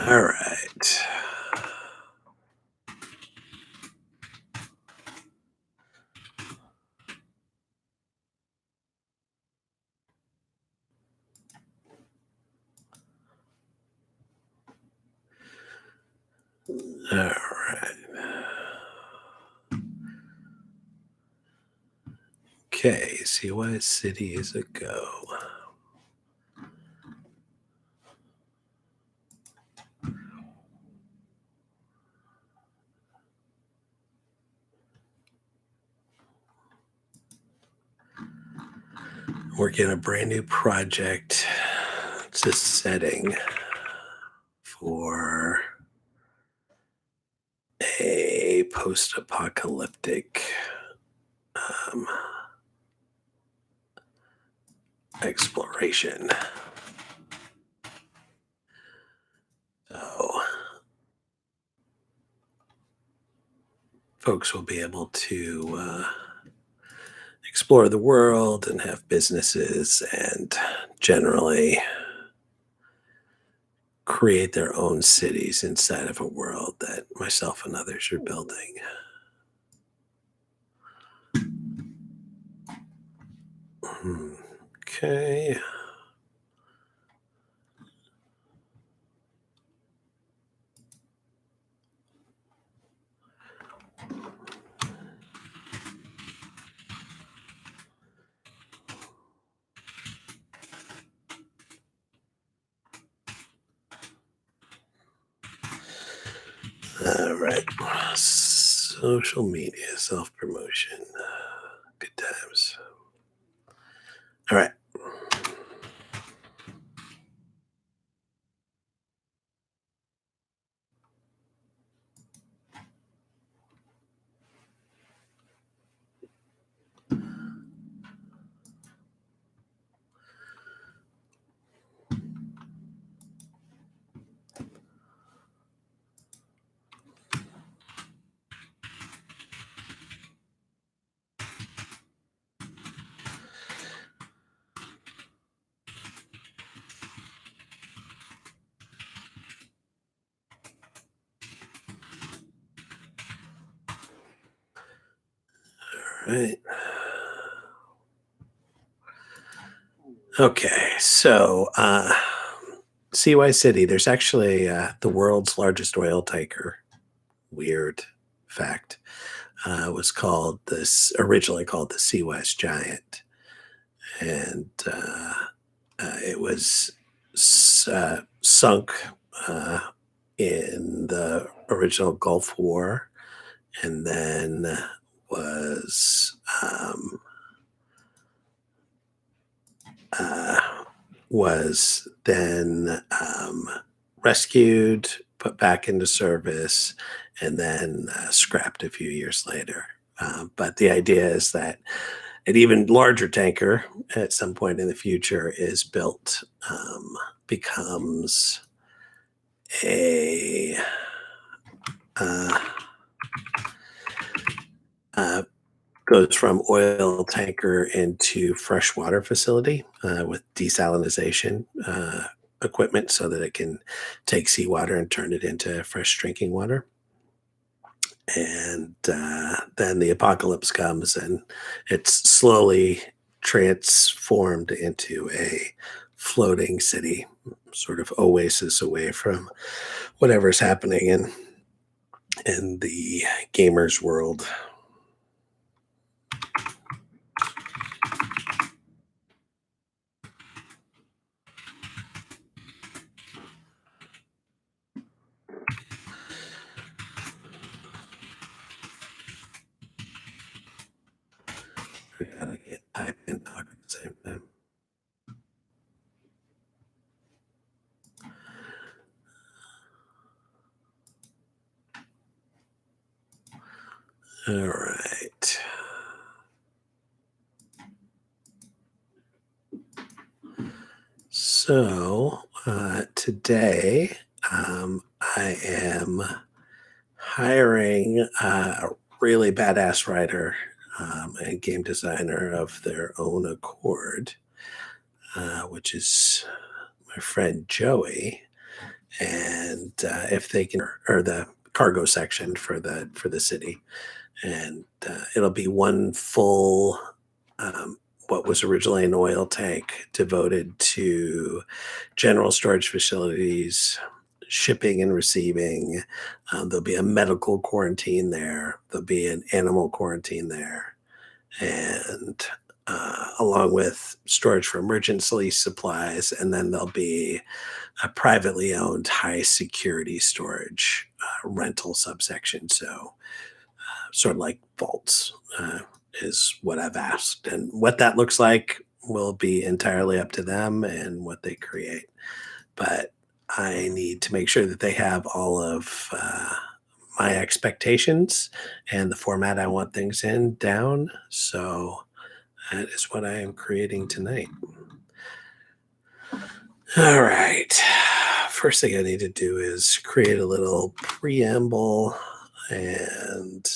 All right. All right. Okay. Seawise City is a go. Working on a brand new project. It's a setting for a post apocalyptic um, exploration. So, folks will be able to explore the world and have businesses and generally create their own cities inside of a world that myself and others are building. Okay. All right. Social media, self promotion. Good times. All right. All right. Okay. So, Seawise City, there's actually the world's largest oil tanker. Weird fact. Was called this originally called the Seawise Giant, and it was sunk uh, in the original Gulf War, and then was uh, was then rescued, put back into service, and then scrapped a few years later. But the idea is that an even larger tanker at some point in the future is built, becomes a uh, uh, goes from oil tanker into freshwater facility with desalination equipment so that it can take seawater and turn it into fresh drinking water. And then the apocalypse comes and it's slowly transformed into a floating city, sort of oasis away from whatever's happening in the gamers world. We gotta get type and talk at the same time. All right. So today I am hiring a really badass writer and game designer of their own accord, which is my friend Joey. and if they can, or the cargo section for the city, and it'll be one full um, what was originally an oil tank devoted to general storage facilities, shipping and receiving. There'll be a medical quarantine there. There'll be an animal quarantine there, and along with storage for emergency supplies, and then there'll be a privately owned high security storage rental subsection. So sort of like vaults is what I've asked. And what that looks like will be entirely up to them and what they create. But I need to make sure that they have all of my expectations and the format I want things in down. So that is what I am creating tonight. All right. First thing I need to do is create a little preamble and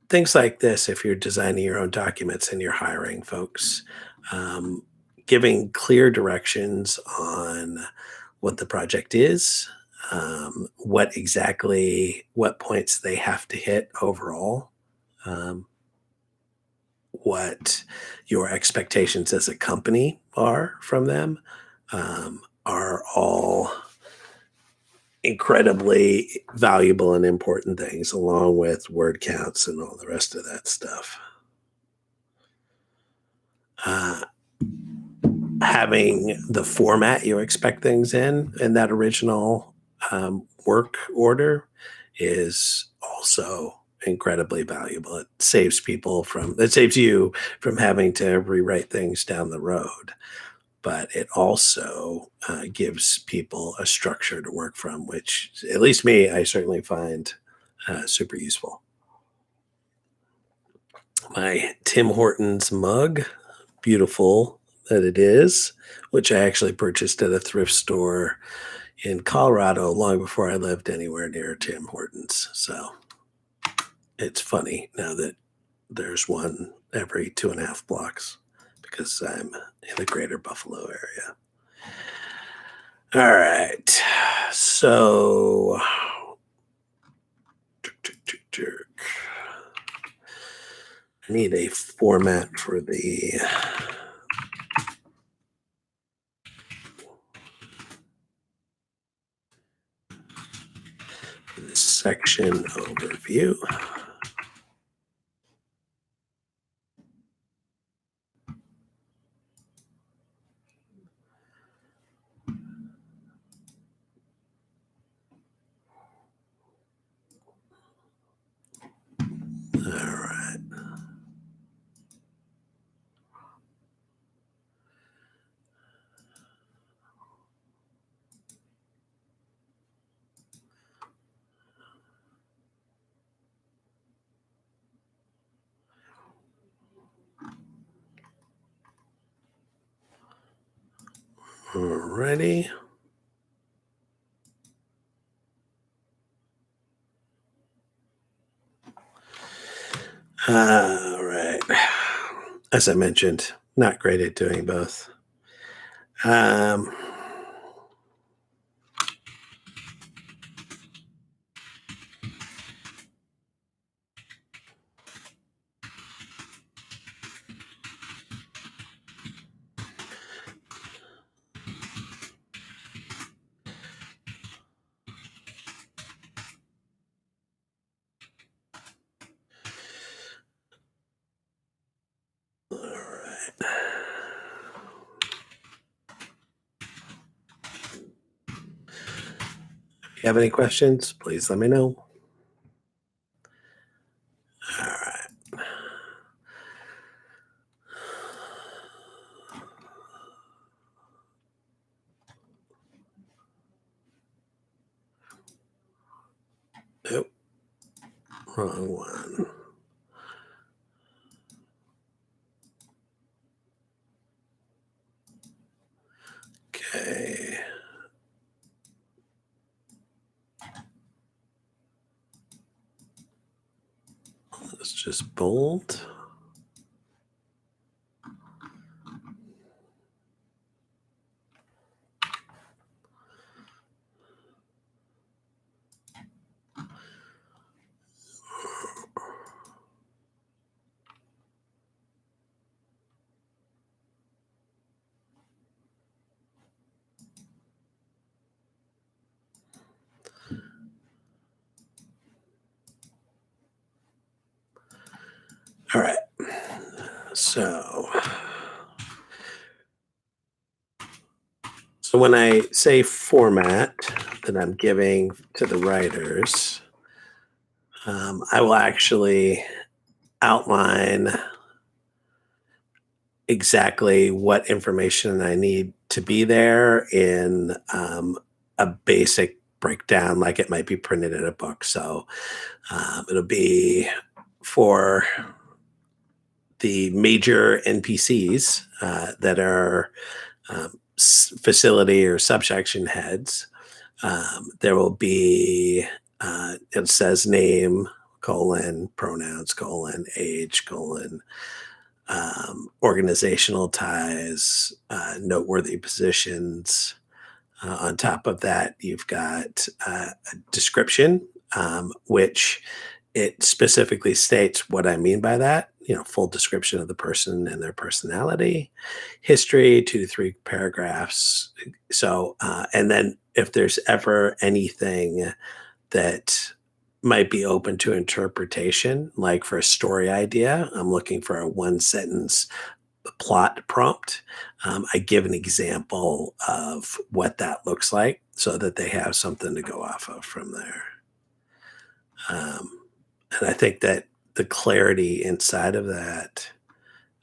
things like this. If you're designing your own documents and you're hiring folks, um, giving clear directions on what the project is, what points they have to hit overall, um, what your expectations as a company are from them, are all incredibly valuable and important things, along with word counts and all the rest of that stuff. Uh, Having the format you expect things in that original work order is also incredibly valuable. It saves you from having to rewrite things down the road, but it also gives people a structure to work from, which at least me, I certainly find super useful. My Tim Hortons mug, beautiful that it is, which I actually purchased at a thrift store in Colorado long before I lived anywhere near Tim Hortons. So it's funny now that there's one every 2.5 blocks because I'm in the greater Buffalo area. All right. So I need a format for the section overview. All right. Alrighty. All right. As I mentioned, not great at doing both. Um, all right. If you have any questions, please let me know. All right. Nope. Wrong one. Okay. Let's just bold. All right. So, so when I say format that I'm giving to the writers, I will actually outline exactly what information I need to be there in a basic breakdown, like it might be printed in a book. So it'll be for the major NPCs that are facility or subsection heads. There will be, it says name, colon, pronouns, colon, age, colon, organizational ties, noteworthy positions. On top of that, you've got a description, which it specifically states what I mean by that. You know, full description of the person and their personality, history, 2 to 3 paragraphs. So, and then if there's ever anything that might be open to interpretation, like for a story idea, I'm looking for a one sentence plot prompt. I give an example of what that looks like so that they have something to go off of from there. Um, and I think that the clarity inside of that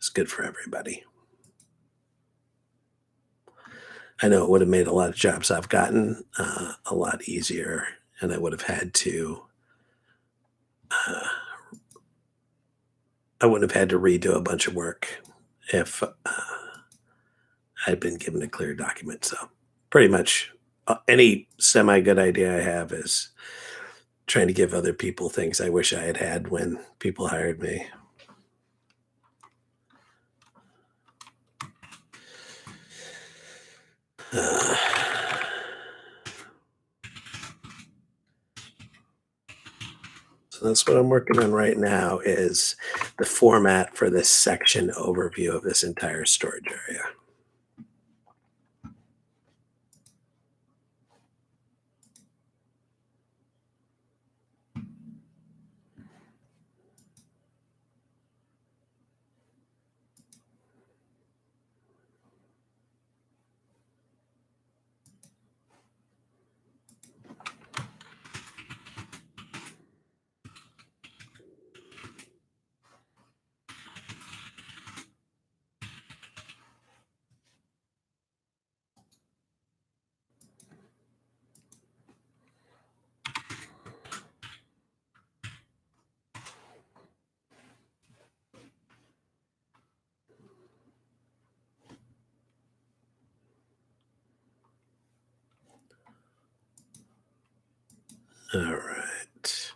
is good for everybody. I know it would have made a lot of jobs I've gotten a lot easier, and I would have had to. Uh, I wouldn't have had to redo a bunch of work if I'd been given a clear document. So, pretty much any semi good idea I have is trying to give other people things I wish I had had when people hired me. Uh, so that's what I'm working on right now is the format for this section overview of this entire storage area. All right.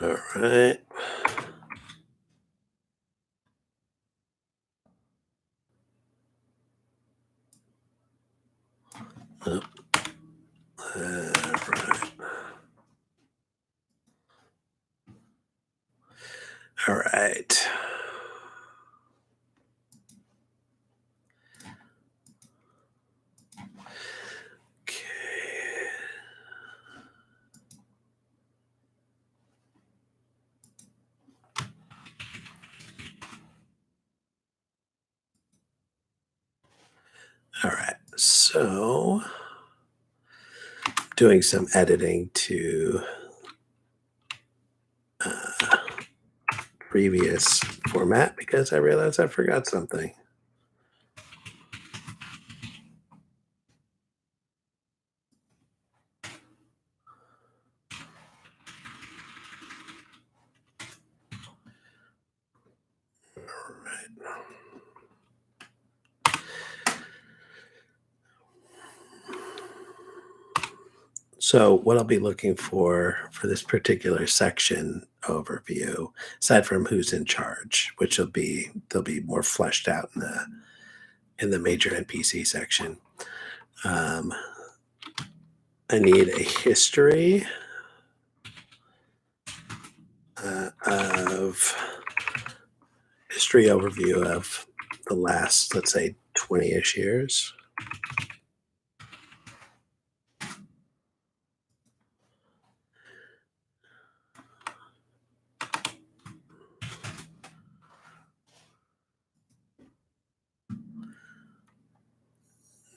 All right. Oh, all right. All right. Okay. All right. So doing some editing to uh, previous format because I realized I forgot something. All right. So what I'll be looking for this particular section overview, aside from who's in charge, which will be they'll be more fleshed out in the major NPC section. Um, I need a history of history overview of the last, let's say, 20-ish years.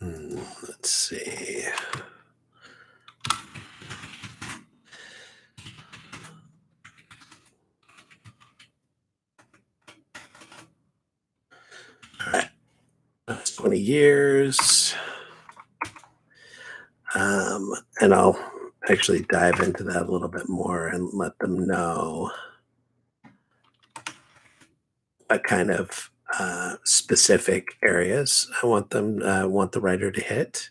Let's see. All right. That's 20 years. And I'll actually dive into that a little bit more and let them know what kind of specific areas I want the writer to hit.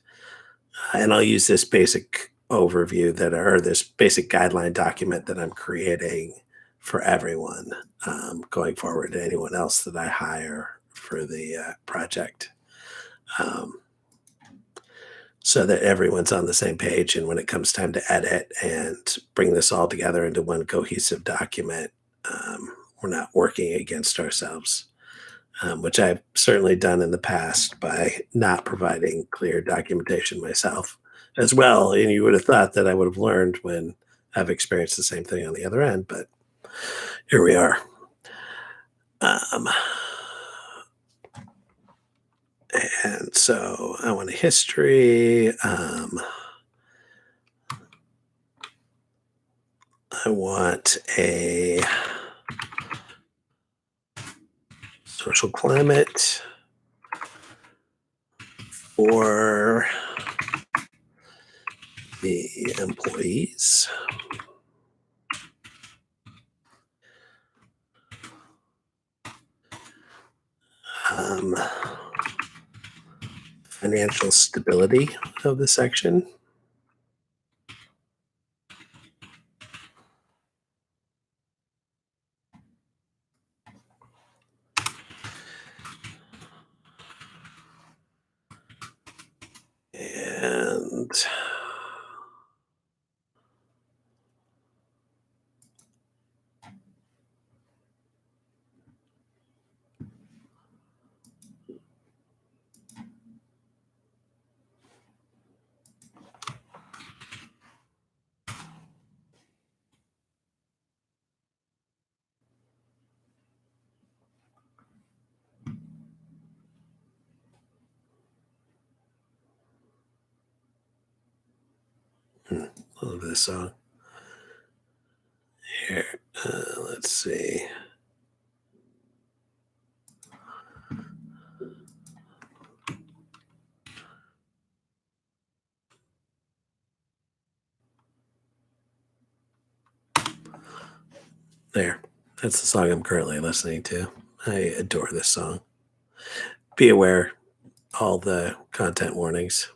And I'll use this basic overview or this basic guideline document that I'm creating for everyone going forward to anyone else that I hire for the project. Um, so that everyone's on the same page. And when it comes time to edit and bring this all together into one cohesive document, we're not working against ourselves, which I've certainly done in the past by not providing clear documentation myself as well. And you would have thought that I would have learned when I've experienced the same thing on the other end, but here we are. Um, and so I want a history. I want a social climate for the employees. Um, Financial stability of the section. And love this song. Here, let's see. There. That's the song I'm currently listening to. I adore this song. Be aware, all the content warnings.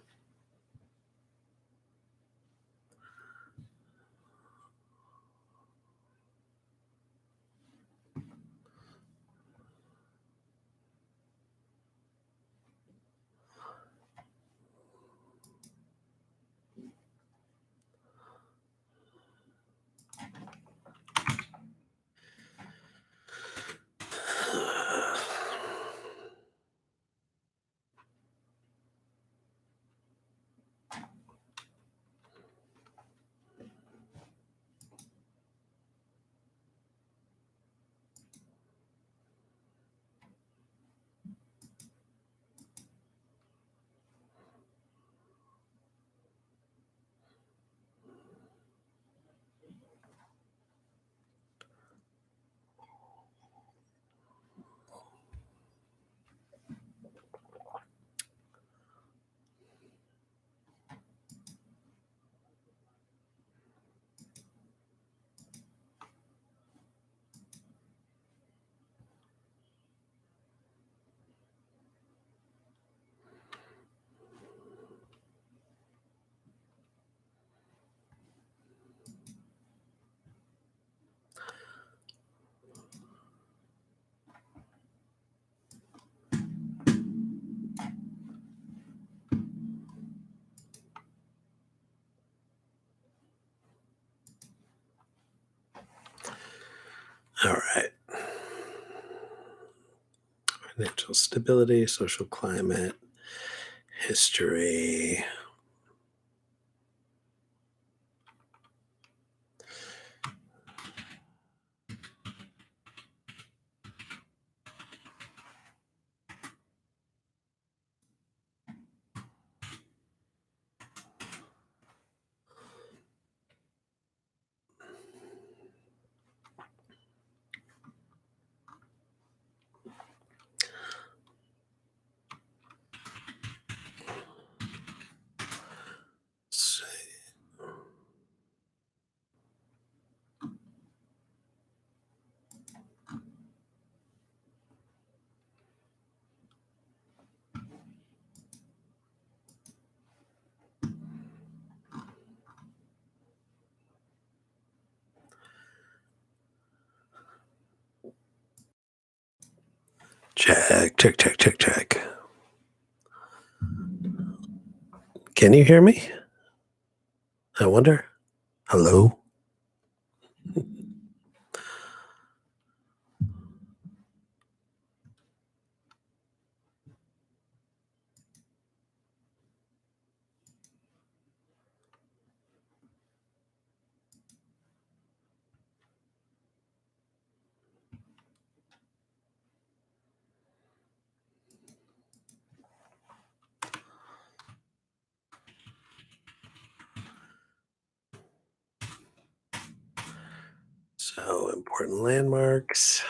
financial stability, social climate, history. So check, check, check, check, check. Can you hear me? I wonder. Hello? So, important landmarks.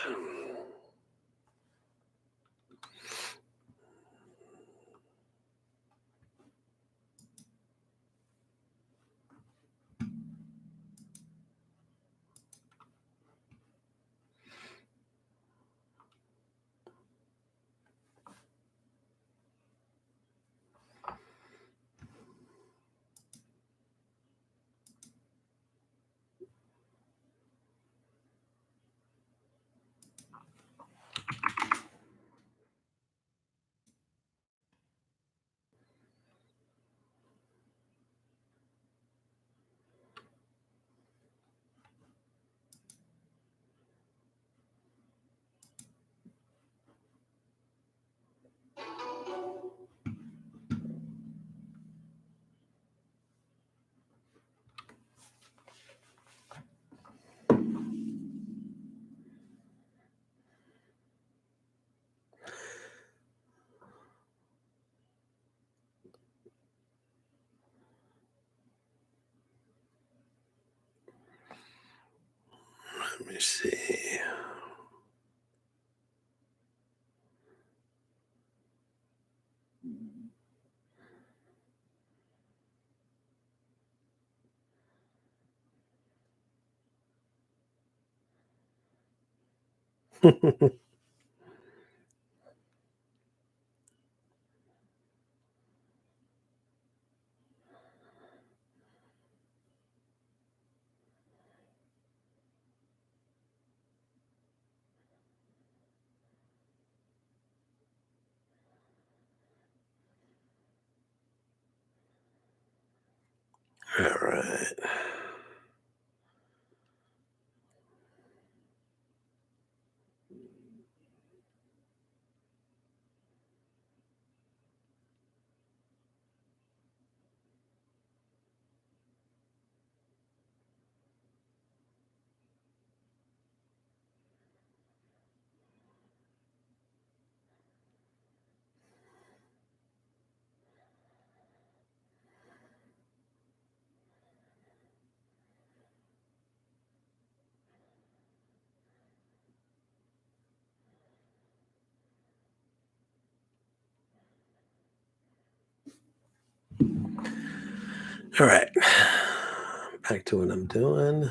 Let me see. All right. All right. Back to what I'm doing.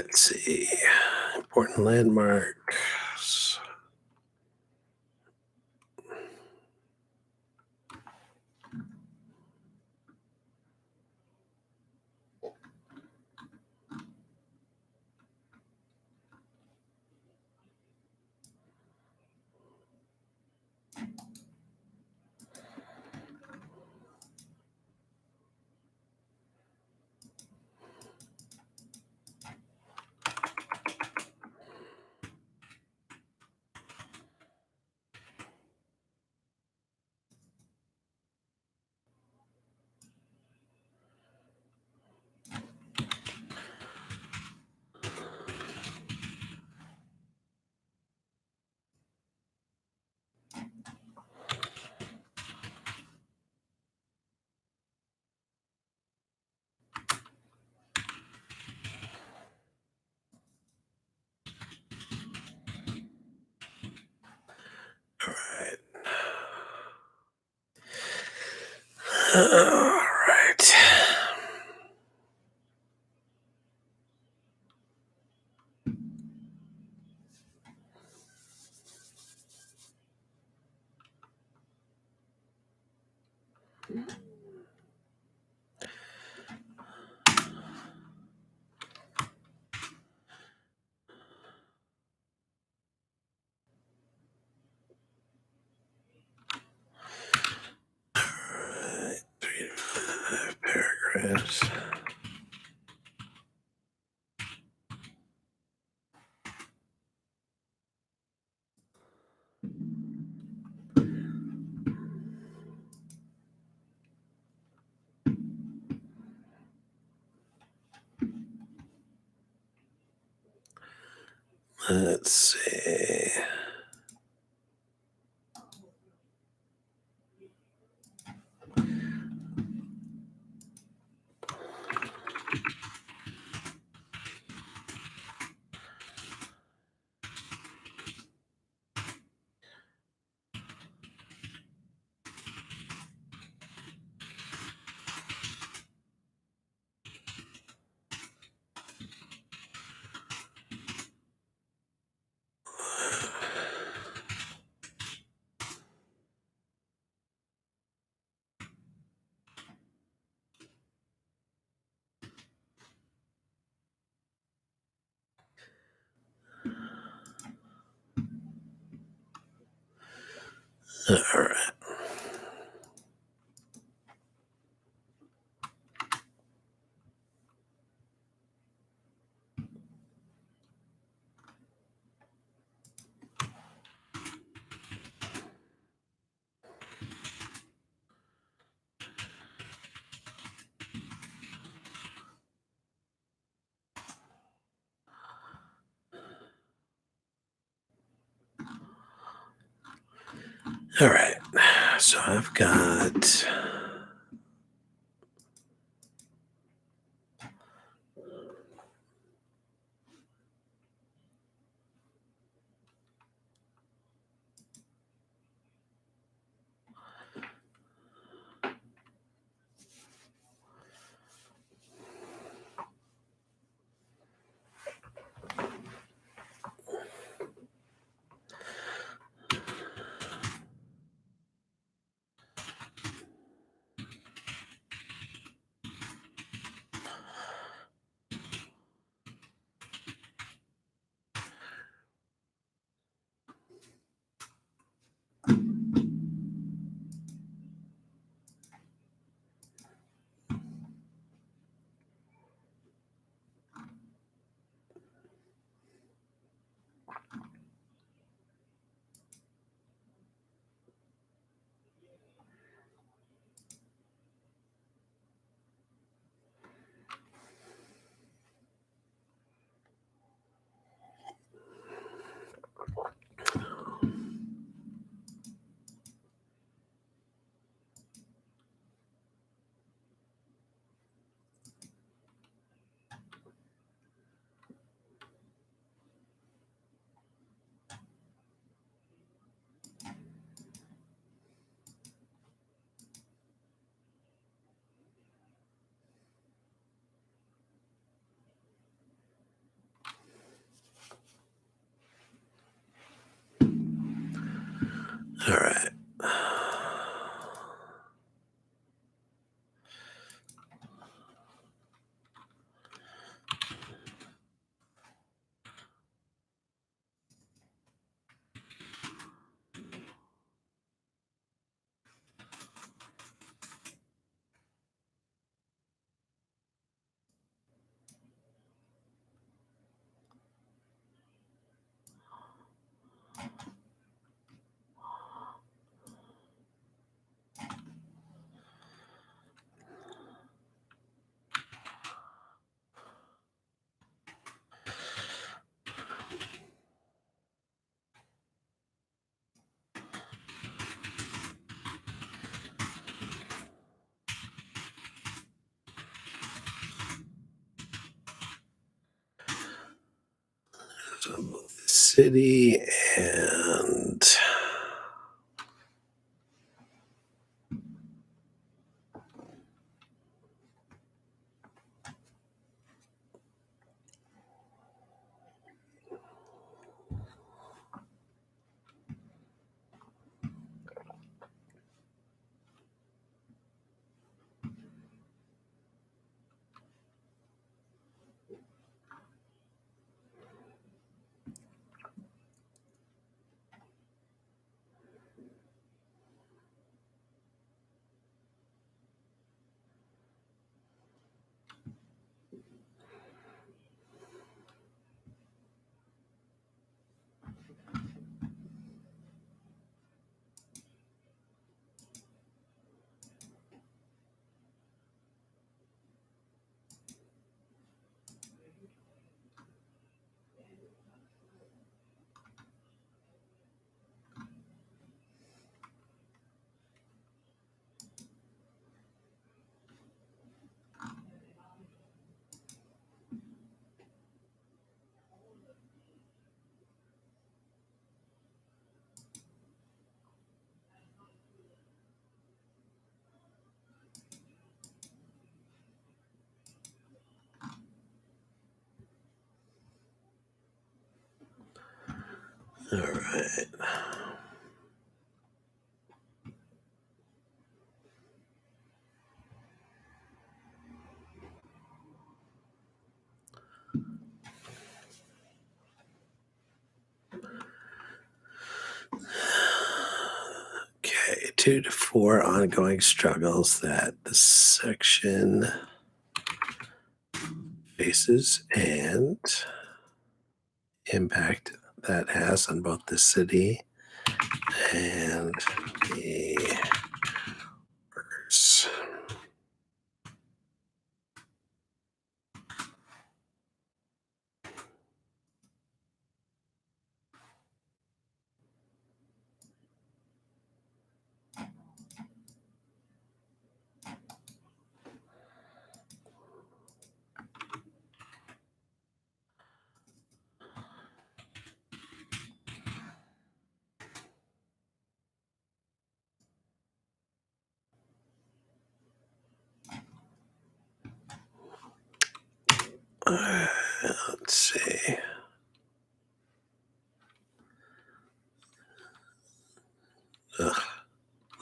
Let's see. Important landmarks. All right. All right. Alright, 3 to 5 paragraphs. Let's see. All right. All right. So I've got So city and all right. Okay, 2 to 4 ongoing struggles that the section faces and impact that has on both the city and the workers. Let's see. Ugh,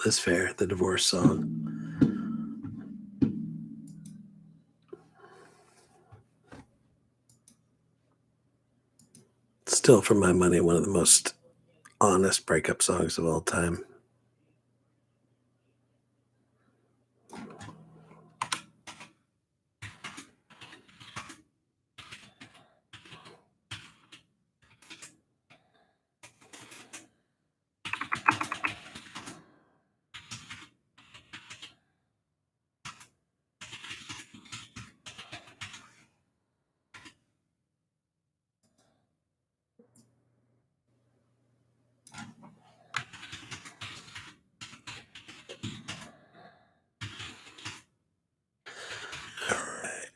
Liz Fair, the divorce song. Still, for my money, one of the most honest breakup songs of all time. All right.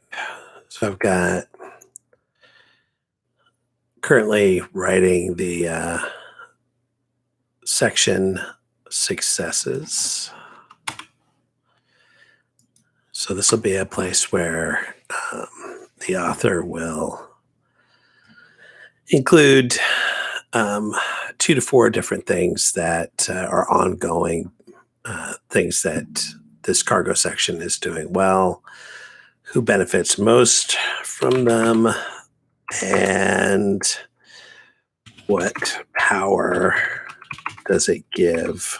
So I've got currently writing the section successes. So this will be a place where the author will include 2 to 4 different things that are ongoing, things that this cargo section is doing well, who benefits most from them, and what power does it give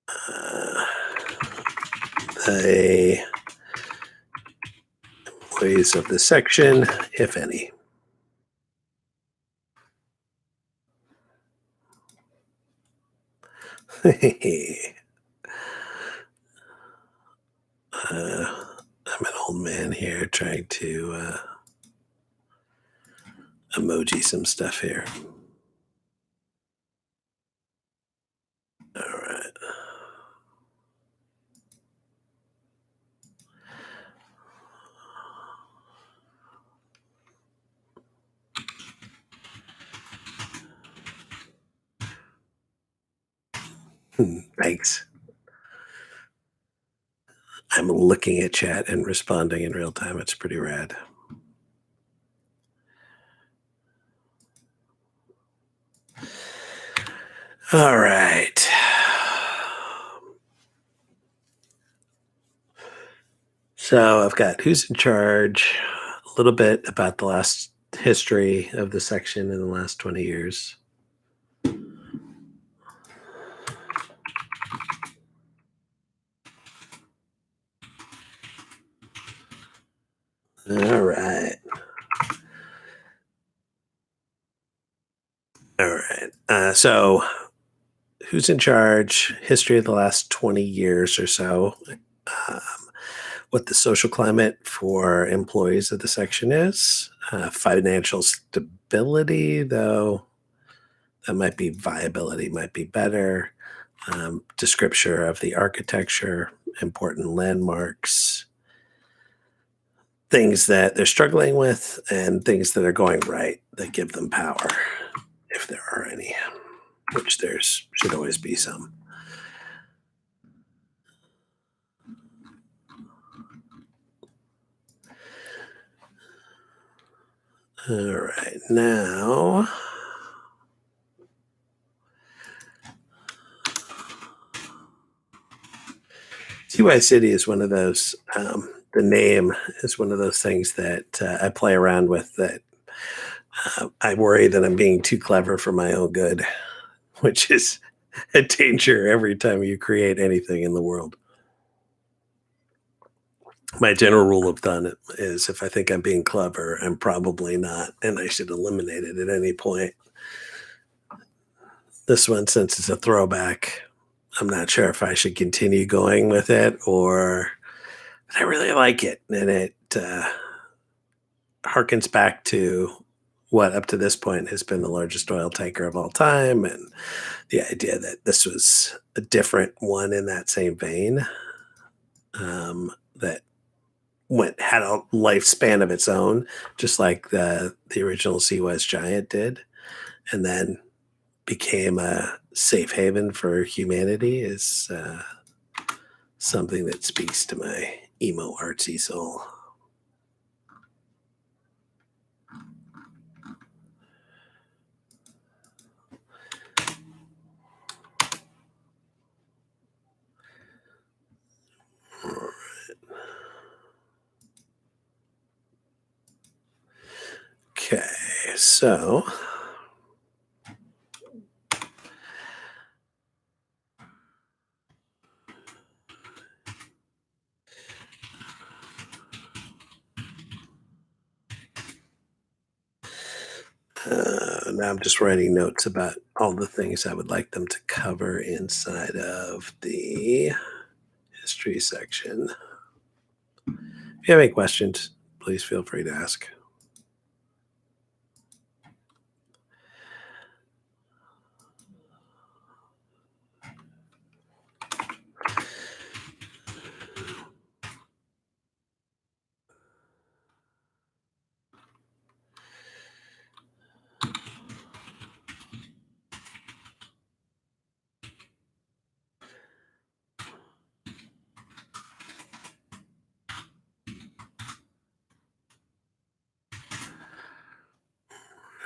uh, the employees of the section, if any. I'm an old man here trying to emoji some stuff here. All right. Thanks. I'm looking at chat and responding in real time. It's pretty rad. All right. So I've got who's in charge, a little bit about the last history of the section in the last 20 years. All right. All right. So who's in charge, history of the last 20 years or so, um, what the social climate for employees of the section is, financial stability, though that might be viability, might be better, description of the architecture, important landmarks, things that they're struggling with, and things that are going right that give them power, if there are any, which there's should always be some. All right, now Seawise City is one of those. The name is one of those things that I play around with. That I worry that I'm being too clever for my own good, which is a danger every time you create anything in the world. My general rule of thumb is if I think I'm being clever, I'm probably not, and I should eliminate it at any point. This one, since it's a throwback, I'm not sure if I should continue going with it or I really like it, and it harkens back to what up to this point has been the largest oil tanker of all time, and the idea that this was a different one in that same vein, that went had a lifespan of its own, just like the original Seawise Giant did, and then became a safe haven for humanity is something that speaks to my emo artsy soul. Okay, so now I'm just writing notes about all the things I would like them to cover inside of the history section. If you have any questions, please feel free to ask.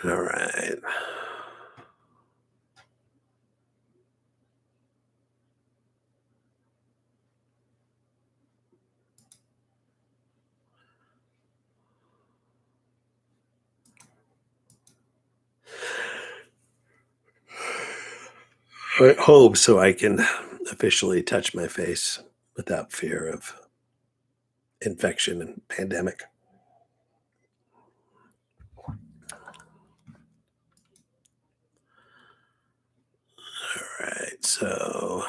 All right. At home so I can officially touch my face without fear of infection and pandemic. All right, so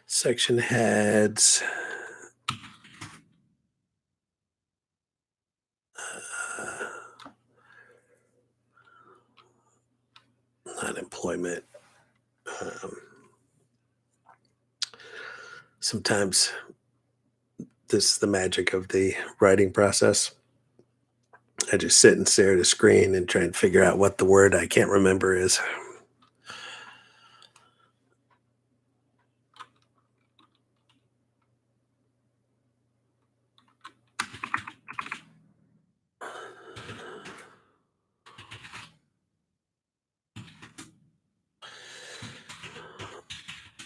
section heads. Unemployment. Um, Sometimes this is the magic of the writing process. I just sit and stare at a screen and try and figure out what the word I can't remember is.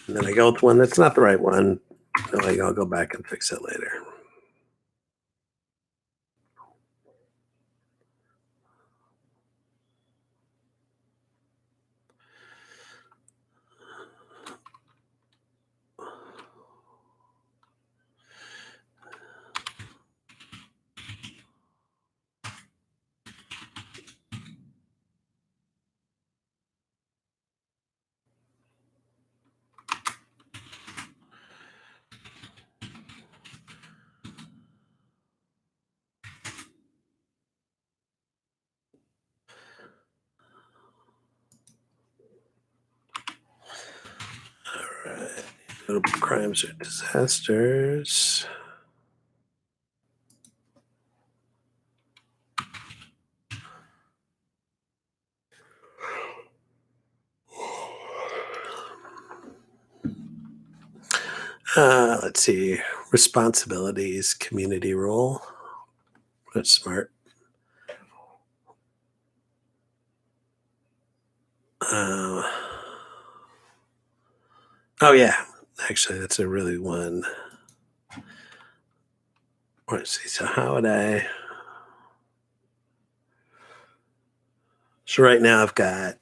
And then I go with one that's not the right one. I'll go back and fix it later. All right. Notable crimes or disasters. Let's see. Responsibilities, community role. That's smart. Uh, oh, yeah. Actually, that's a really one. Let's see. So, how would I? So, right now, I've got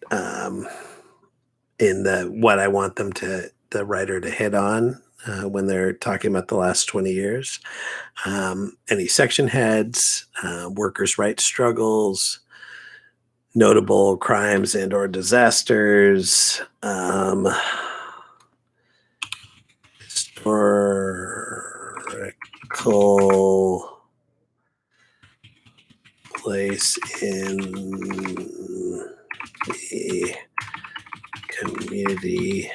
in the what I want them to, the writer to hit on when they're talking about the last 20 years. Any section heads, workers' rights struggles, notable crimes and or disasters, historical place in the community,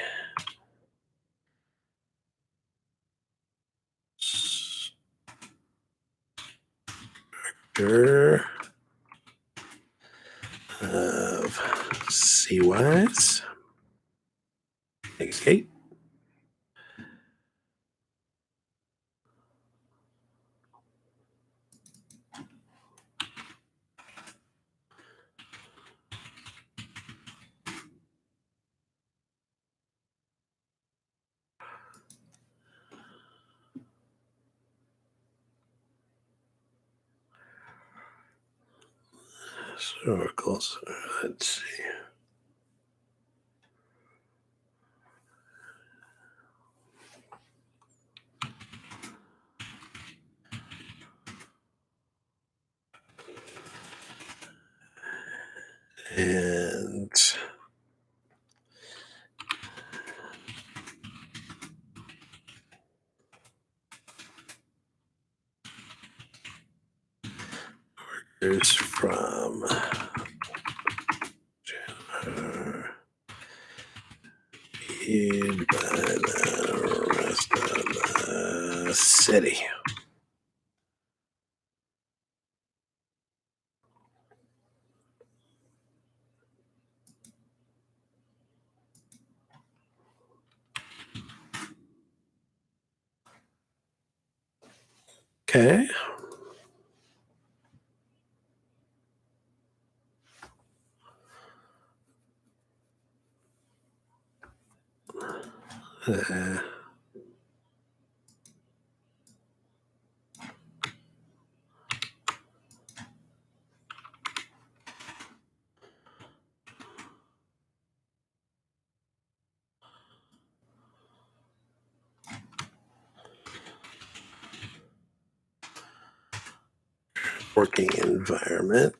structure of Seawise. Thanks, Kate. Historicals. Let's see. And there's from by the rest of the city. Okay. Uh, working environment.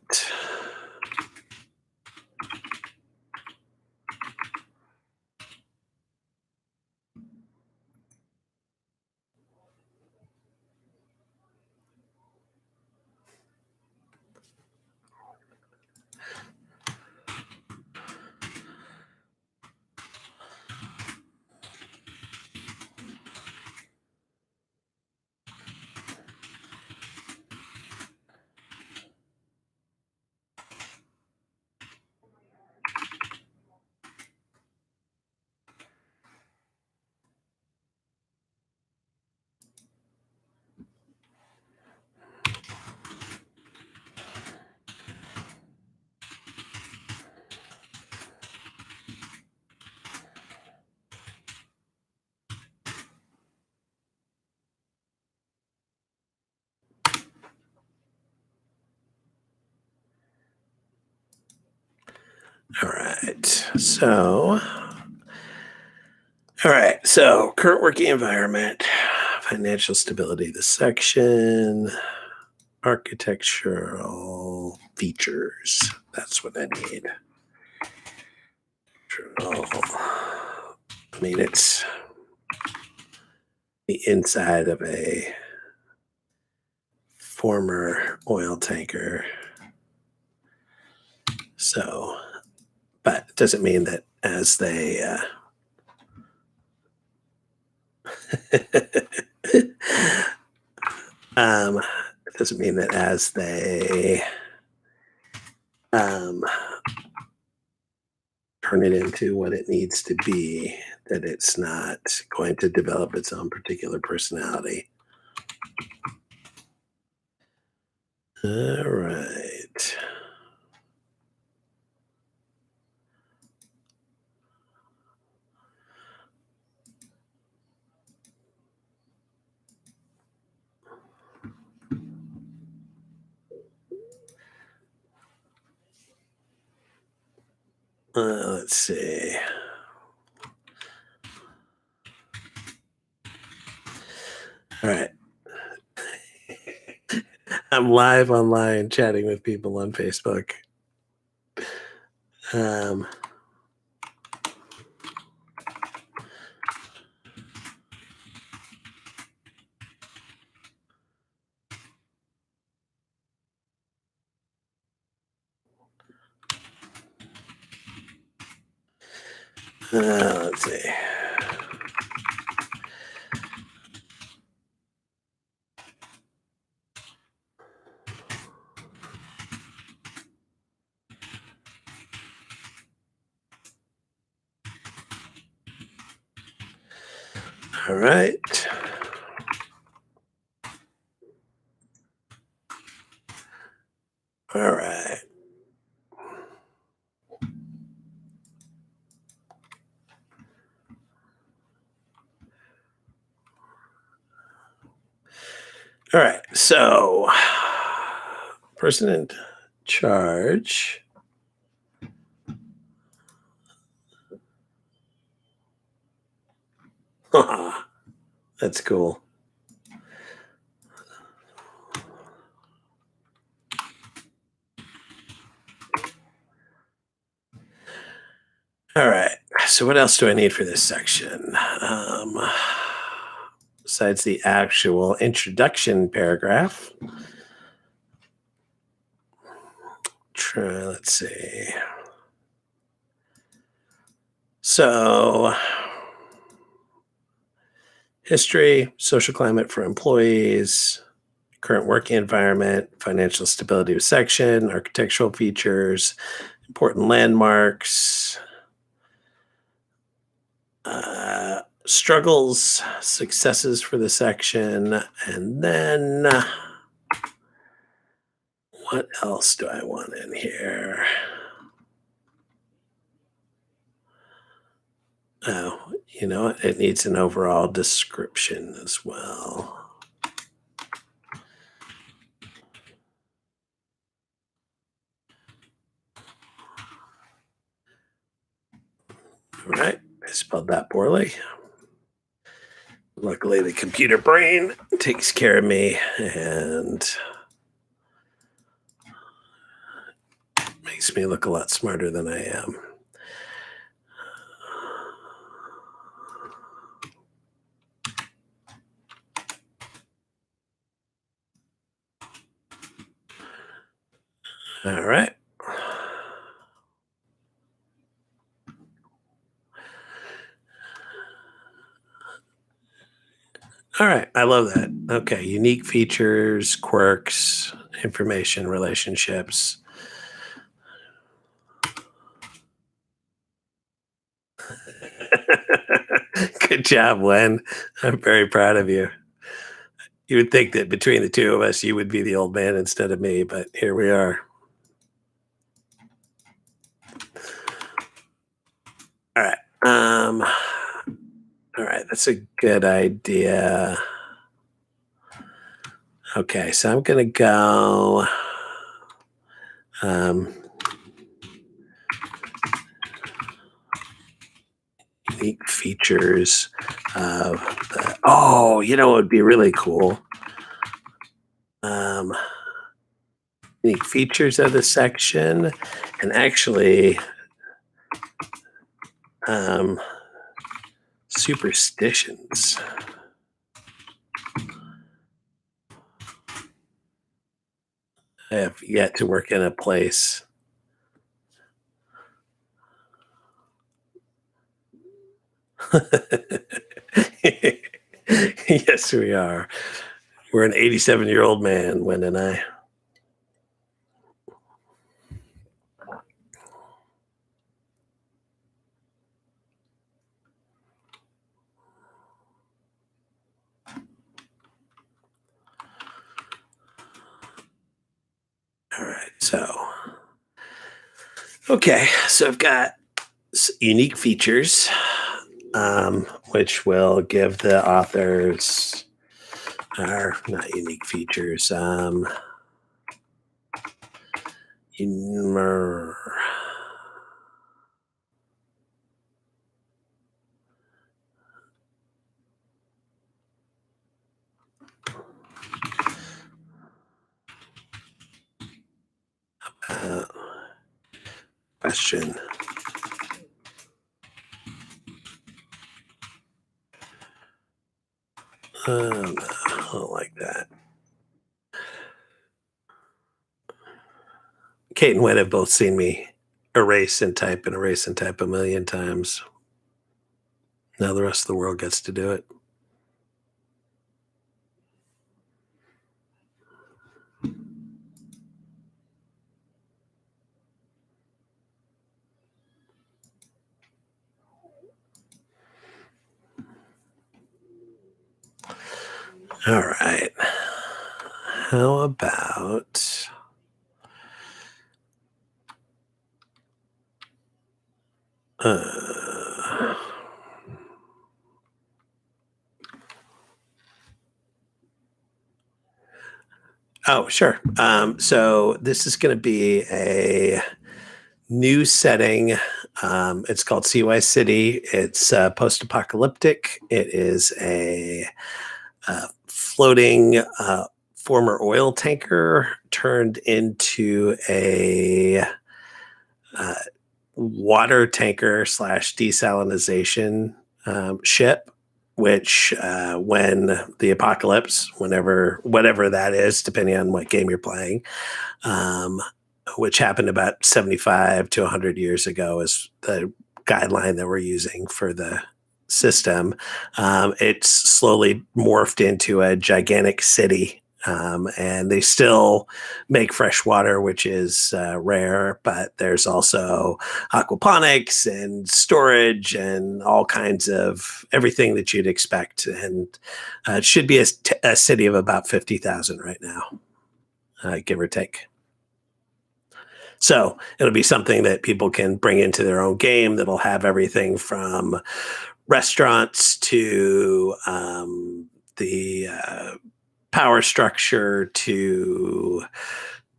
So, all right. So, current working environment, financial stability, the section, architectural features. That's what I need. I mean, it's the inside of a former oil tanker. So, but it doesn't mean that as they it doesn't mean that as they um, turn it into what it needs to be, that it's not going to develop its own particular personality. All right. Let's see. All right. I'm live online chatting with people on Facebook. Um, let's see. All right. All right. All right. So, person in charge. That's cool. All right. So, what else do I need for this section? Besides the actual introduction paragraph, let's see. So, history, social climate for employees, current working environment, financial stability of section, architectural features, important landmarks, struggles, successes for the section, and then what else do I want in here? Oh, you know what? It needs an overall description as well. All right, I spelled that poorly. Luckily, the computer brain takes care of me and makes me look a lot smarter than I am. All right. All right. I love that. Okay. Unique features, quirks, information, relationships. Good job, Len. I'm very proud of you. You would think that between the two of us, you would be the old man instead of me, but here we are. All right. All right. That's a good idea. Okay. So I'm going to go. Um, unique features of the. Oh, it would be really cool. Um, Unique features of the section, and actually, um, superstitions. I have yet to work in a place. Yes, we are. We're an 87-year-old man, Wen and I. All right, so I've got unique features, which will give the authors, or not unique features, humor. Uh, Question. No, I don't like that. Kate and Wynn have both seen me erase and type a million times. Now the rest of the world gets to do it. All right. How about uh, oh, sure. So this is going to be a new setting. It's called Seawise City. It's post-apocalyptic. It is a floating former oil tanker turned into a uh, water tanker slash desalinization ship. Which, when the apocalypse, whatever that is, depending on what game you're playing, um, which happened about 75 to 100 years ago, is the guideline that we're using for the system. It's slowly morphed into a gigantic city. And they still make fresh water, which is rare, but there's also aquaponics and storage and all kinds of everything that you'd expect. And it should be a city of about 50,000 right now, give or take. So it'll be something that people can bring into their own game that'll have everything from restaurants to the power structure to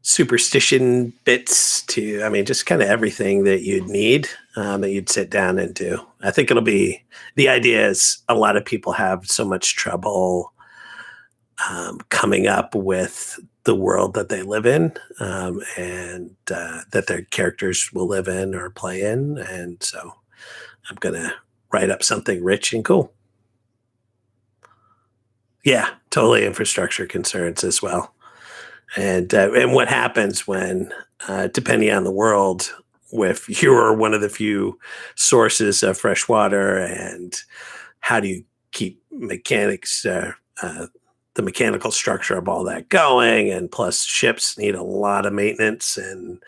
superstition bits to, I mean, just kind of everything that you'd need, that you'd sit down and do. I think the idea is a lot of people have so much trouble coming up with the world that they live in, and that their characters will live in or play in. And so I'm going to write up something rich and cool. Yeah, totally infrastructure concerns as well. And what happens when, depending on the world, if you're one of the few sources of fresh water, and how do you keep the mechanical structure of all that going? And plus, ships need a lot of maintenance and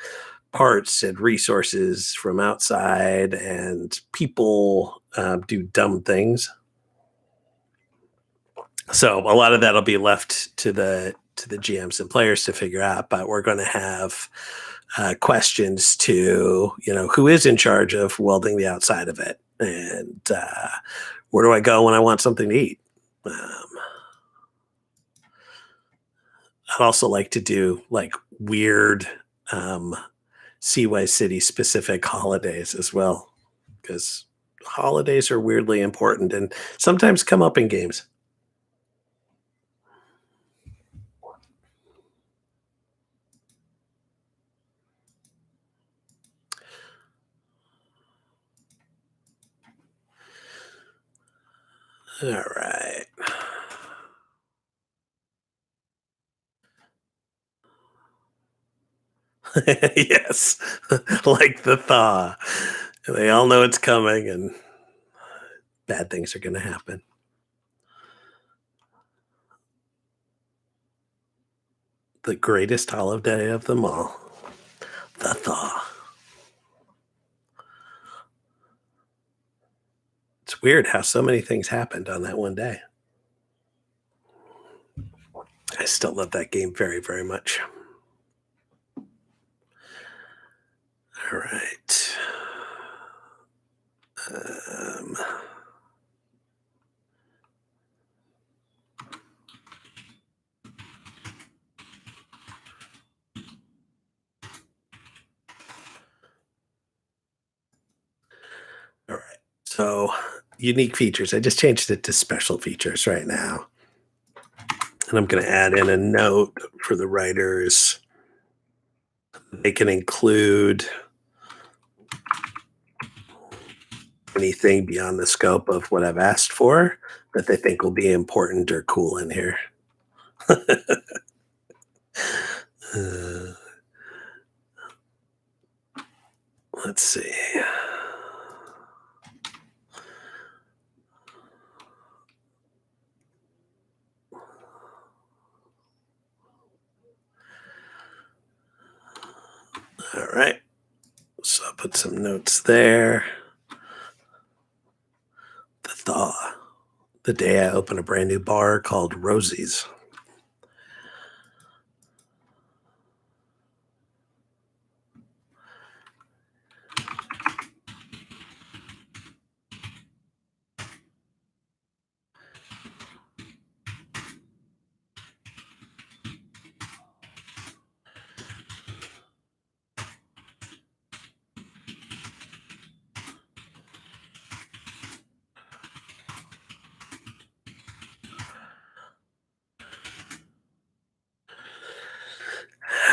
parts and resources from outside, and people do dumb things. So a lot of that'll be left to the GMs and players to figure out. But we're going to have questions to, who is in charge of welding the outside of it, and where do I go when I want something to eat? I'd also like to do like weird Seawise City specific holidays as well, because Holidays are weirdly important and sometimes come up in games. All right. Yes, like the thaw. They all know it's coming and bad things are going to happen. The greatest holiday of them all, the thaw. It's weird how so many things happened on that one day. I still love that game very, very much. All right. Um, all right. So, unique features. I just changed it to special features right now. And I'm going to add in a note for the writers. They can include anything beyond the scope of what I've asked for that they think will be important or cool in here. Uh, let's see. All right. So I'll put some notes there. The thaw. The day I open a brand new bar called Rosie's.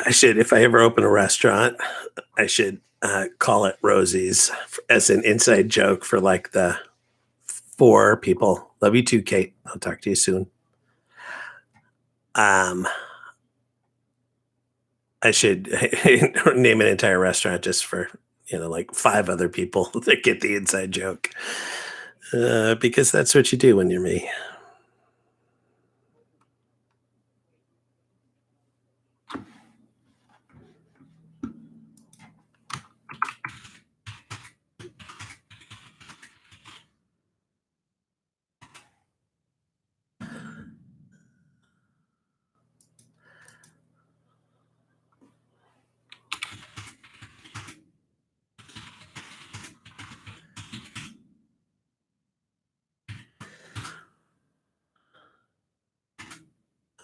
I should, if I ever open a restaurant, I should call it Rosie's as an inside joke for like the four people. Love you too, Kate. I'll talk to you soon. Um, I should name an entire restaurant just for like five other people that get the inside joke, because that's what you do when you're me.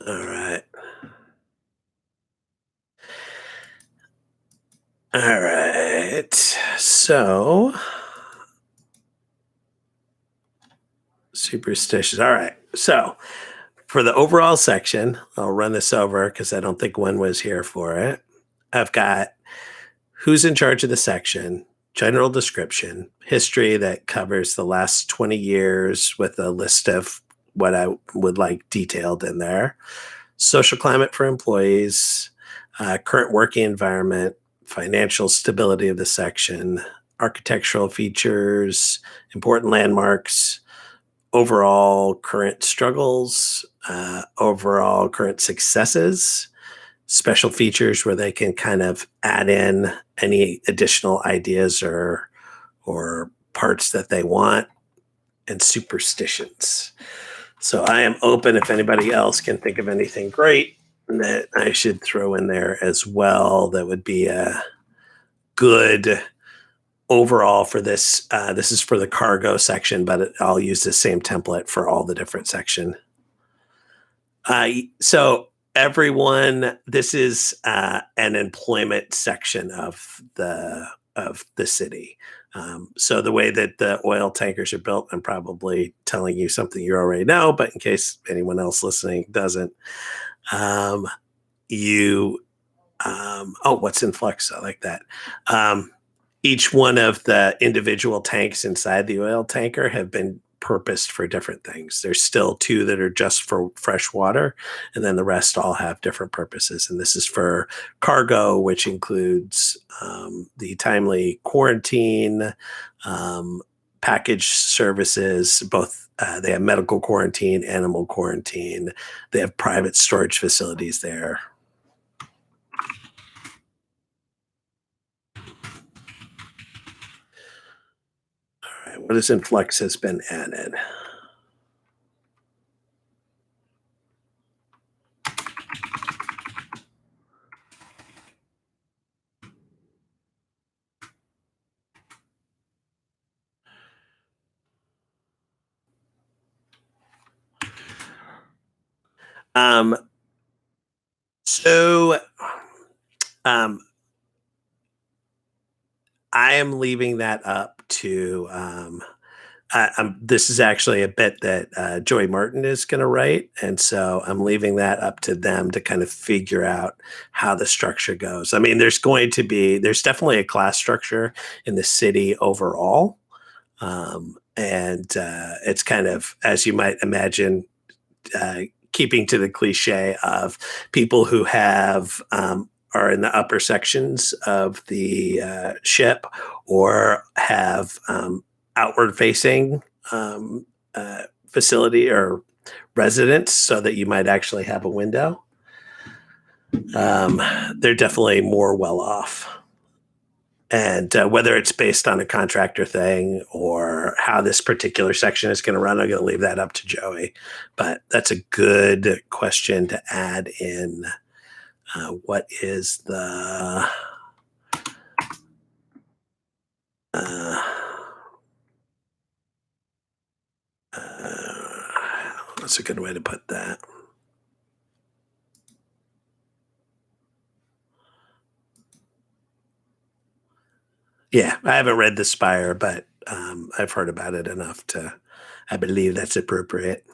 All right. All right. So superstitious. All right. So for the overall section, I'll run this over because I don't think one was here for it. I've got who's in charge of the section, general description, history that covers the last 20 years with a list of what I would like detailed in there, social climate for employees, current working environment, financial stability of the section, architectural features, important landmarks, overall current struggles, overall current successes, special features where they can kind of add in any additional ideas or parts that they want, and superstitions. So I am open if anybody else can think of anything great that I should throw in there as well. That would be a good overall for this. This is for the cargo section, but I'll use the same template for all the different section. So everyone, this is an employment section of the city. So the way that the oil tankers are built, I'm probably telling you something you already know, but in case anyone else listening doesn't, um, you oh, what's in flux? I like that. Um, each one of the individual tanks inside the oil tanker have been purposed for different things. There's still two that are just for fresh water, and then the rest all have different purposes. And this is for cargo, which includes the timely quarantine, um, package services, both. They have medical quarantine, animal quarantine. They have private storage facilities there. All right, what is in flux has been added. Um, so um, I am leaving that up to. This is actually a bit that Joey Martin is going to write, and so I'm leaving that up to them to kind of figure out how the structure goes. I mean, there's definitely a class structure in the city overall, and it's kind of as you might imagine, uh, keeping to the cliche of people who have are in the upper sections of the ship or have outward facing facility or residence so that you might actually have a window. Um, they're definitely more well off. And whether it's based on a contractor thing or how this particular section is going to run, I'm going to leave that up to Joey. But that's a good question to add in. What is the uh, what's a good way to put that? Yeah, I haven't read The Spire, but I've heard about it enough to, I believe that's appropriate.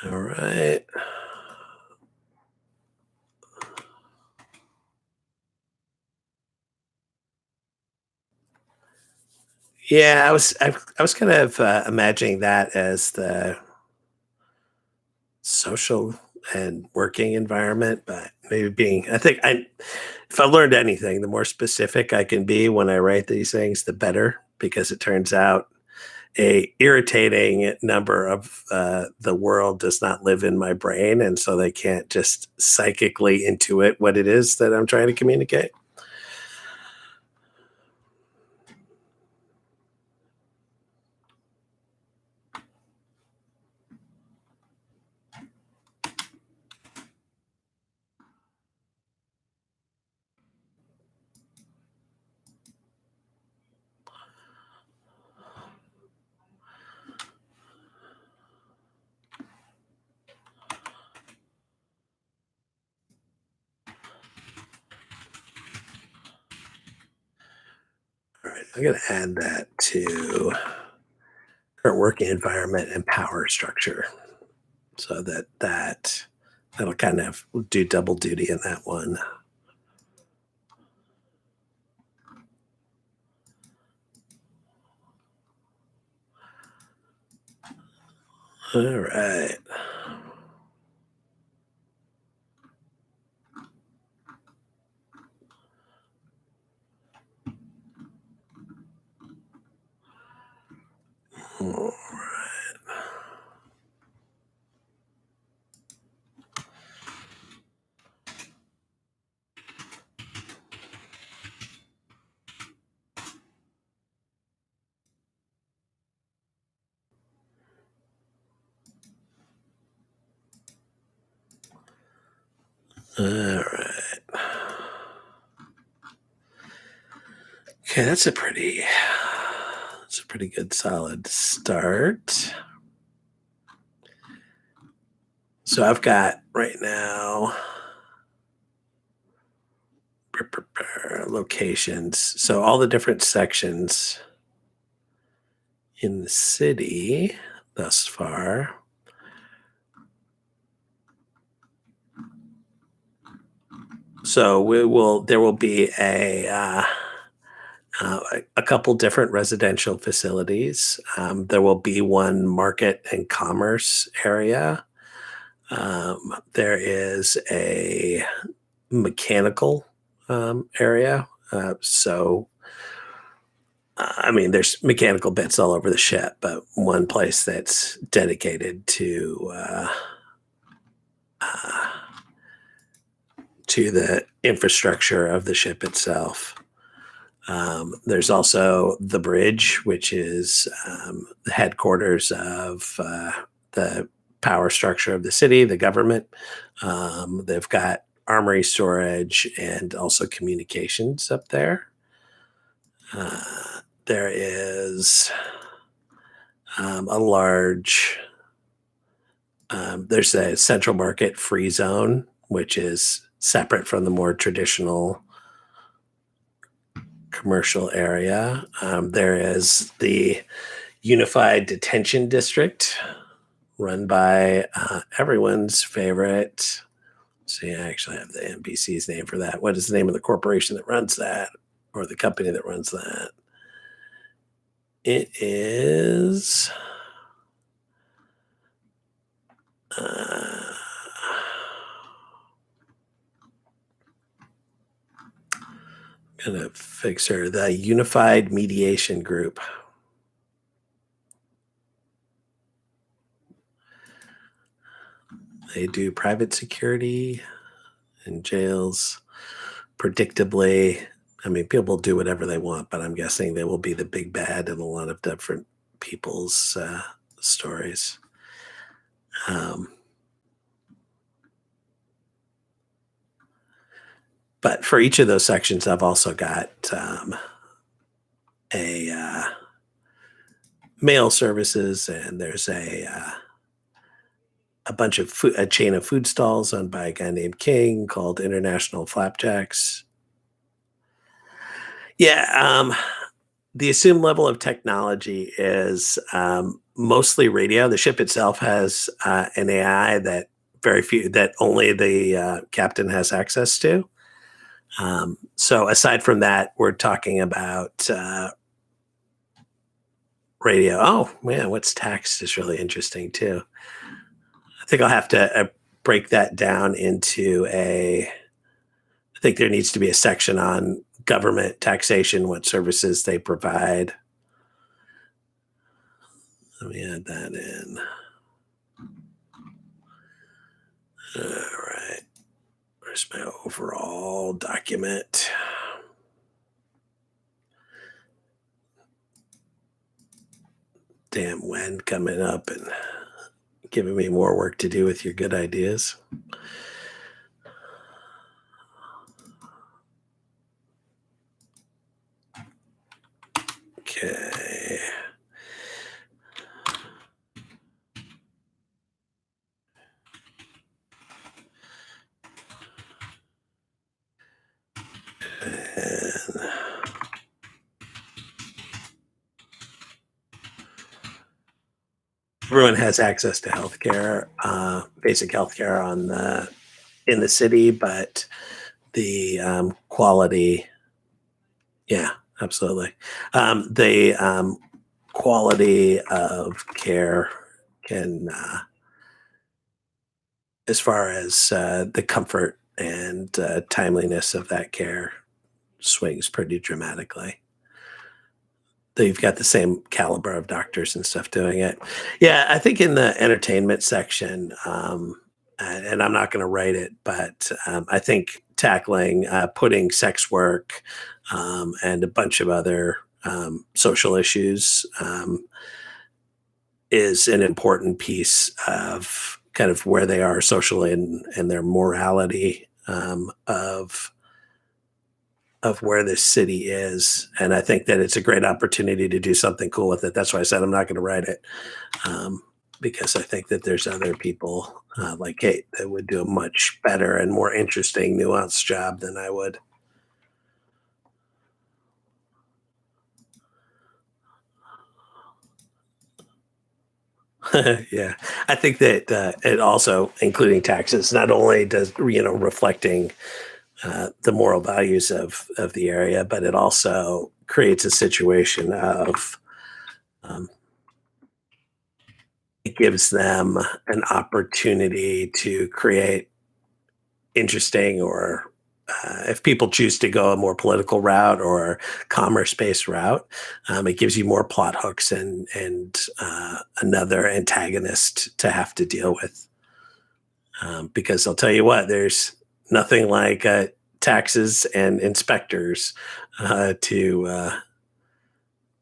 All right. Yeah, I was kind of imagining that as the social and working environment, but maybe being I think I if I learned anything, the more specific I can be when I write these things, the better, because it turns out a irritating number of the world does not live in my brain, and so they can't just psychically intuit what it is that I'm trying to communicate. All right, I'm going to add that to current working environment and power structure, so that'll kind of do double duty in that one. All right. All right. Okay, that's a pretty good solid start. So I've got right now locations. So all the different sections in the city thus far. So there will be a couple different residential facilities. There will be one market and commerce area. There is a mechanical area. I mean, there's mechanical bits all over the ship, but one place that's dedicated uh, to the infrastructure of the ship itself. There's also the bridge, which is the headquarters of the power structure of the city, the government. They've got armory storage and also communications up there. There is a large, there's a central market free zone, which is separate from the more traditional commercial area. There is the Unified Detention District, run by everyone's favorite. See, I actually have the NBC's name for that. What is the name of the corporation that runs that, or the company that runs that? It is. Gonna fix her. The Unified Mediation Group. They do private security in jails. Predictably, I mean, people do whatever they want, but I'm guessing they will be the big bad in a lot of different people's stories. But for each of those sections, I've also got a mail services, and there's a bunch of food, a chain of food stalls owned by a guy named King called International Flapjacks. Yeah, the assumed level of technology is mostly radio. The ship itself has an AI that only the captain has access to. So aside from that, we're talking about radio. Oh man, what's text is really interesting too. I think I'll have to break that down into I think there needs to be a section on government taxation, what services they provide. Let me add that in. All right. Where's my overall document? Damn Wen coming up and giving me more work to do with your good ideas. Okay. And everyone has access to healthcare, basic healthcare in the city, but the quality, yeah, absolutely. The quality of care can, as far as the comfort and timeliness of that care, swings pretty dramatically. They've got the same caliber of doctors and stuff doing it. Yeah, I think in the entertainment section, and I'm not going to write it, but I think tackling putting sex work and a bunch of other social issues is an important piece of kind of where they are socially and their morality of where this city is. And I think that it's a great opportunity to do something cool with it. That's why I said I'm not going to write it. because I think that there's other people like Kate that would do a much better and more interesting, nuanced job than I would. Yeah, I think that it also, including taxes, not only does reflecting the moral values of the area, but it also creates a situation of um, it gives them an opportunity to create interesting or if people choose to go a more political route or commerce-based route, it gives you more plot hooks and another antagonist to have to deal with. Because I'll tell you what, there's nothing like taxes and inspectors to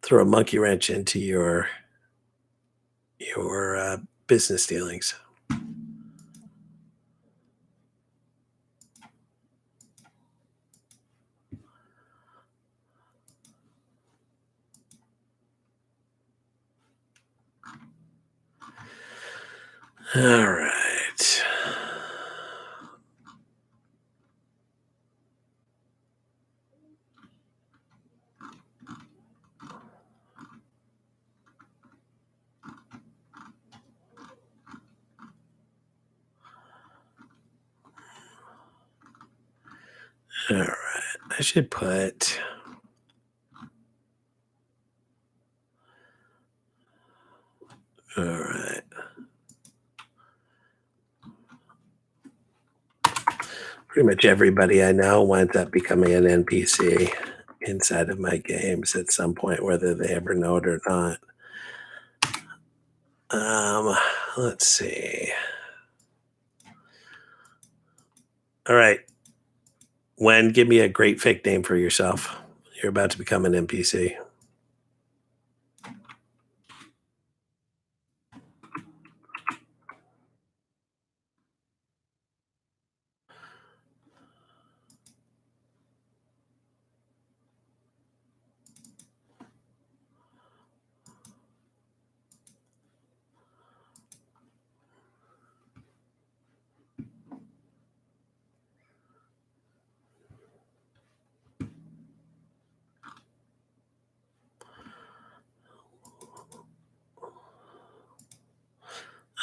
throw a monkey wrench into your business dealings. All right. All right. I should put. All right. Pretty much everybody I know winds up becoming an NPC inside of my games at some point, whether they ever know it or not. Um, let's see. All right. Wen, give me a great fake name for yourself. You're about to become an NPC.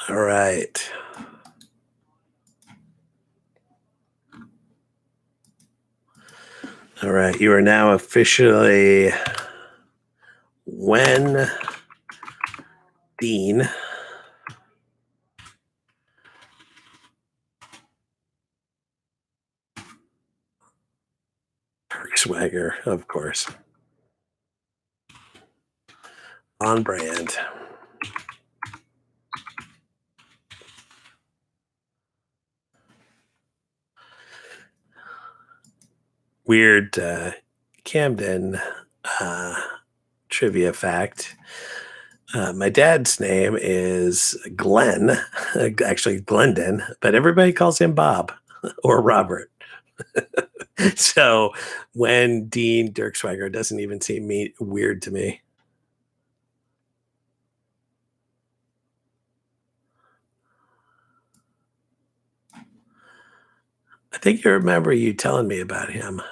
All right. All right. You are now officially Wen Dean. Swagger, of course. On brand. Weird Camden uh, trivia fact. My dad's name is Glenn, actually Glendon, but everybody calls him Bob or Robert. So when Dean Dirkswager doesn't even seem weird to me. I think you remember you telling me about him.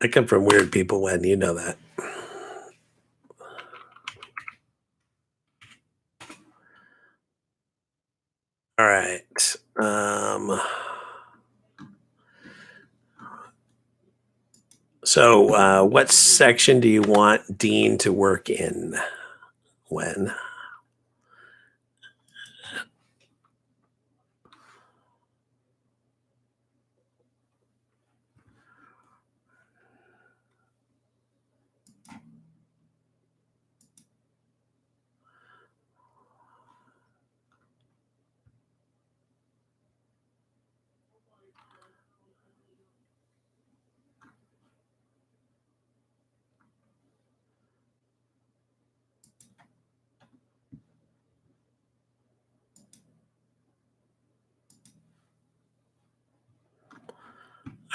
I come from weird people when you know that. All right. So, what section do you want Dean to work in when?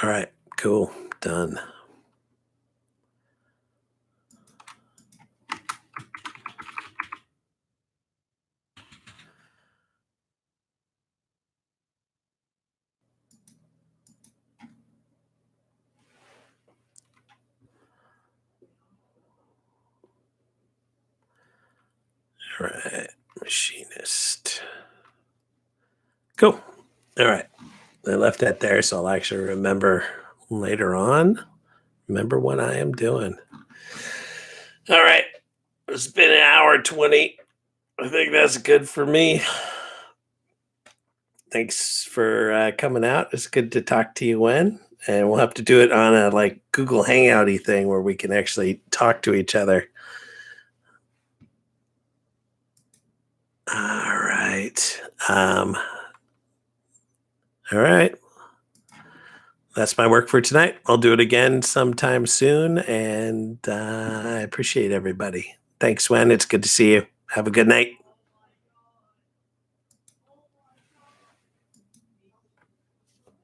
All right, cool, done. All right, machinist. Cool. All right. I left that there so I'll actually remember later on. Remember what I am doing. All right. It's been an hour 20. I think that's good for me. Thanks for coming out. It's good to talk to you, Wen. And we'll have to do it on a like Google Hangouty thing where we can actually talk to each other. All right. All right. That's my work for tonight. I'll do it again sometime soon. And I appreciate everybody. Thanks, Wen. It's good to see you. Have a good night.